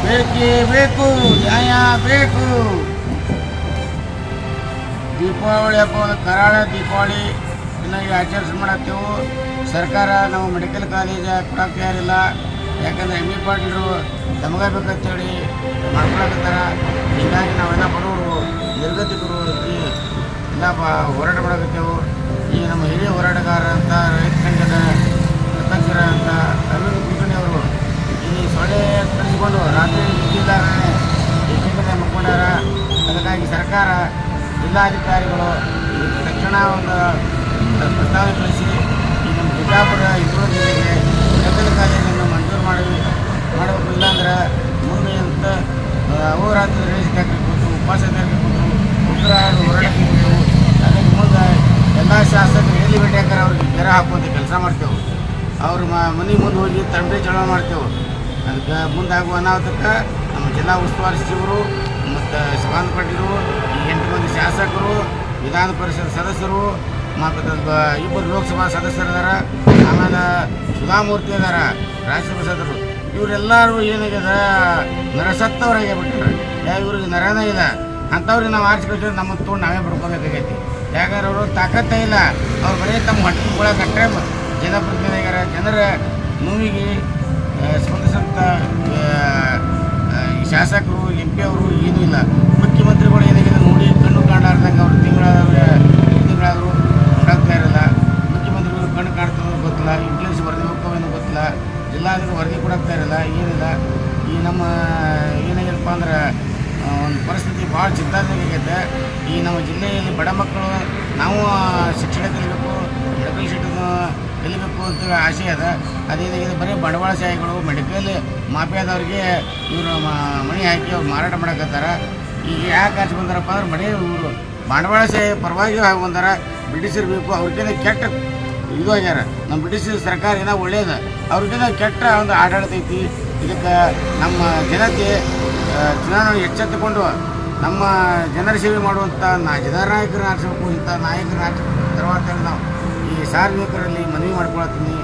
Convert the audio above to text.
ಬೇಕೇ ಬೇಕು, ನ್ಯಾಯ ಬೇಕು. ದೀಪಾವಳಿ ಹಬ್ಬವನ್ನು ಕರಾಳ ದೀಪಾವಳಿ ಚೆನ್ನಾಗಿ ಆಚರಿಸಿ ಮಾಡತ್ತೇವೆ. ಸರ್ಕಾರ ನಾವು ಮೆಡಿಕಲ್ ಕಾಲೇಜ್ ಕೊಡೋಕೆ ತಯಾರಿಲ್ಲ. ಯಾಕಂದರೆ ಎಮ್ ಇ ಪಾಟೀಲರು ನಮಗೆ ಬೇಕಂತೇಳಿ ಮಾಡ್ಕೊಳಕತ್ತಾರ. ಹೀಗಾಗಿ ನಾವೆಲ್ಲ ಬಡವರು ನಿರ್ಗತಿಕರು ಎಲ್ಲ ಹೋರಾಟ ಮಾಡಕತ್ತೇವೆ. ಈ ನಮ್ಮ ಹಿರಿಯ ಹೋರಾಟಗಾರ ಅಂತ ರೈತ ಸಂಘದ ಅಧ್ಯಕ್ಷರ ಅಂತ ಅರವಿಂದ್ ಕುಲಕರ್ಣಿ ಅವರು ಈ ಸೊಳ್ಳೆ ಕಳಿಸಿಕೊಂಡು ರಾತ್ರಿ ನಿಂತಿದ್ದಾರೆ, ಈ ಸಂಘಟನೆ ಮುಖಂಡರ. ಅದಕ್ಕಾಗಿ ಸರ್ಕಾರ ಜಿಲ್ಲಾಧಿಕಾರಿಗಳು ತಕ್ಷಣ ಒಂದು ಪ್ರಸ್ತಾವನೆ ಕಳಿಸಿ ಈ ನಮ್ಮ ಬಿಜಾಪುರ ಇಂದೂರು ಜಿಲ್ಲೆಗೆ ಮೆಡಿಕಲ್ ಕಾಲೇಜನ್ನು ಮಂಜೂರು ಮಾಡಬೇಕು. ಇಲ್ಲಾಂದ್ರೆ ಮುಂದೆ ಅಂತ ಅಹೋರಾತ್ರಿ ರೇಷಕಾರರಿಗೆ ಕೊಟ್ಟು ಉಪವಾಸ ಕೊಟ್ಟು ಉಗ್ರಹಾಡು ಹೋರಾಟಕ್ಕೆ ಕೊಟ್ಟೆವು. ಅದಕ್ಕೆ ಮುಂದೆ ಎಲ್ಲ ಶಾಸಕರು ಎಲ್ಲಿ ಭೇಟಿ ಹಾಕಾರ ಅವ್ರಿಗೆ ಗೆರ ಹಾಕುವಂಥ ಕೆಲಸ ಮಾಡ್ತೇವೆ. ಅವ್ರ ಮನೆ ಮುಂದೆ ಹೋಗಿ ತಂಬೆ ಚಳವಣೆ ಮಾಡ್ತೇವೆ. ಅದಕ್ಕೆ ಮುಂದಾಗುವ ಅನಾಹುತಕ್ಕೆ ನಮ್ಮ ಜಿಲ್ಲಾ ಉಸ್ತುವಾರಿ ಸಚಿವರು ಮತ್ತು ಶಿವಾನಂದ ಪಾಟೀಲರು, ಈ 8 ಮಂದಿ ಶಾಸಕರು, ವಿಧಾನ ಪರಿಷತ್ ಸದಸ್ಯರು ಮತ್ತು 2 ಲೋಕಸಭಾ ಸದಸ್ಯರಿದ್ದಾರೆ, ಆಮೇಲೆ ಸುಧಾಮೂರ್ತಿ ಇದ್ದಾರೆ, ರಾಜ್ಯಸಭಾ ಸದಸ್ಯರು. ಇವರೆಲ್ಲರೂ ಏನಾಗ್ಯದ ನರಸತ್ತವ್ರಾಗೆ ಬಿಟ್ಟರೆ ಇವ್ರಿಗೆ ನರನೇ ಇಲ್ಲ. ಅಂಥವ್ರಿಗೆ ನಾವು ಆರ್ಸಿ ಕಳಿಸಿದ್ರೆ ನಮ್ಮ ತೊಗೊಂಡು ನಾವೇ ಬಿಡ್ಕೋಬೇಕಾಗೈತಿ. ಯಾಕಂದ್ರೆ ಅವರು ತಾಕತ್ತೇ ಇಲ್ಲ. ಅವ್ರು ಬರೀ ತಮ್ಮ ಹೊಟ್ಟೆ ಕೊಳಕಟ್ಟೆ ಜನಪ್ರತಿನಿಧಿಗಾರ. ಜನರ ನೋವಿಗೆ ಸ್ಪಂದಿಸಂಥ ಶಾಸಕರು MP ಅವರು ಏನೂ ಇಲ್ಲ. ಮುಖ್ಯಮಂತ್ರಿಗಳು ಏನಾಗಿದೆ ನೋಡಿ ಕಣ್ಣು ಕಾಣಲಾರ್ದಂಗೆ ಅವರು ತಿಂಗಳಾದರೂ ನೋಡಾಗ್ತಾ ಇರಲ್ಲ. ಮುಖ್ಯಮಂತ್ರಿಗಳು ಕಣ್ಣು ಕಾಣ್ತದೋ ಗೊತ್ತಿಲ್ಲ, ಇಂಟೆಲಿಜೆನ್ಸ್ ವರದಿ ಹೋಗ್ತಾವೇನೋ ಗೊತ್ತಿಲ್ಲ, ಜಿಲ್ಲಾಧಿಕಾರಿ ವರದಿ ಕೊಡಾಗ್ತಾ ಇರಲ್ಲ, ಏನಿಲ್ಲ. ಈ ನಮ್ಮ ಏನಾಗಿರಪ್ಪ ಅಂದ್ರೆ ಒಂದು ಪರಿಸ್ಥಿತಿ ಭಾಳ ಚಿಂತಾಜನಕ. ಈ ನಮ್ಮ ಜಿಲ್ಲೆಯಲ್ಲಿ ಬಡ ಮಕ್ಕಳು ನಾವು ಶಿಕ್ಷಣ ಕಲಿಬೇಕು, ಮೆಡಿಕಲ್ ಸೀಟನ್ನು ಕಲಿಬೇಕು ಅಂತೇಳಿ ಆಸೆ ಅದ. ಅದೇನಾಗಿದೆ ಬರೀ ಬಂಡವಾಳಶಾಹಿಗಳು ಮೆಡಿಕಲ್ ಮಾಫಿಯಾದವ್ರಿಗೆ ಇವರು ಮಣಿ ಹಾಕಿ ಅವ್ರು ಮಾರಾಟ ಮಾಡಕತ್ತಾರ. ಈಗ ಯಾಕೆ ಆಚೆ ಬಂದಾರಪ್ಪ ಅಂದ್ರೆ ಬರೀ ಇವರು ಬಂಡವಾಳಶಾಹಿ ಪರವಾಗಿ ಬಂದಾರ. ಬ್ರಿಟಿಷರು ಬೇಕು, ಅವ್ರಿಗೇನ ಕೆಟ್ಟ ಇದು ಆಗ್ಯಾರ. ನಮ್ಮ ಬ್ರಿಟಿಷ್ ಸರ್ಕಾರ ಏನೋ ಒಳ್ಳೇದು, ಅವ್ರಿಗೇನ ಕೆಟ್ಟ ಒಂದು ಆಡಳಿತ ಐತಿ. ಇದಕ್ಕೆ ನಮ್ಮ ಜನತೆ ಚುನಾವಣೆ ಎಚ್ಚೆತ್ತುಕೊಂಡು ನಮ್ಮ ಜನರ ಸೇವೆ ಮಾಡುವಂಥ ಜನನಾಯಕರನ್ನ ಆರಿಸಬೇಕು. ಇಂಥ ನಾಯಕರನ್ನ ಆರಿಸಬೇಕು ತರುವಾತ ನಾವು ಈ ಸಾರ್ವಜನಿಕರಲ್ಲಿ ಮನವಿ ಮಾಡ್ಕೊಳತ್ತೀನಿ.